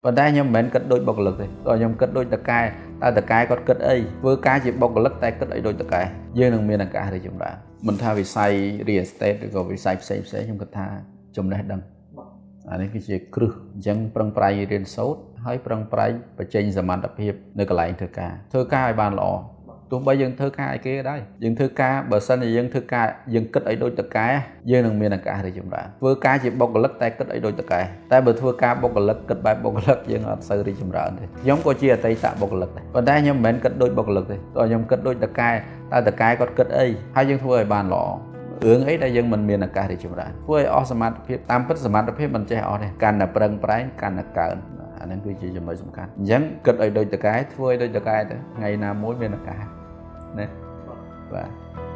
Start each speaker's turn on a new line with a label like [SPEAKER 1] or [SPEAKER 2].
[SPEAKER 1] ប៉ុន្តែខ្ញុំមិនមែនគិតដូចបុគ្គលិកទេតើខ្ញុំគិតដូចតកែតើតកែគាត់គិតអីធ្វើការជាបុគ្គលិកតែគិតអីដូចតកែយើងនឹងមានឱកាសរីកចម្រើនមិនថាវិស័យ real estate ឬក៏វិស័យផ្សេងខ្ញុំគិតថាចំណេះដឹងអានេះគឺជាគ្រឹះអញ្ចឹងប្រឹងប្រែងរៀនសូត្រហើយប្រឹងប្រែងបញ្ចេញសមត្ថភាពនៅកន្លែងធ្វើការឲ្យបានល្អទោះបីយើងធ្វើការឲ្យគេក៏ដោយយើងធ្វើការបើសិនជាយើងធ្វើការយើងគិតឲ្យដូចតកែយើងនឹងមានឱកាសរីកចម្រើនធ្វើការជាបុគ្គលិកតែគិតឲ្យដូចតកែតែបើធ្វើការបុគ្គលិកគិតបែបបុគ្គលិកយើងអត់សូវរីកចម្រើនទេខ្ញុំក៏ជាអតីតបុគ្គលិកដែរប៉ុន្តែខ្ញុំមិនមែនគិតដូចបុគ្គលិកទេតើខ្ញុំគិតដូចតកែតើតកែគាត់គិតអីហើយយើងធ្វើឲ្យបានល្អរឿងអីដែលយើងមិនមានឱកាសរីកចម្រើនធ្វើឲ្យអស់សមត្ថភាពតាមពិតសមត្ថភាពមិនចេះអស់ទេកាន់តែប្រឹងប្រែងកាន់តែកើនអាហ្នឹងគឺជាចំណុចសំខាន់អញ្ចឹងគិតឲ្យដូចតកែធ្វើឲ្យដូចតកែទៅថ្ងៃណាមួយមានឱកាសណាបាទ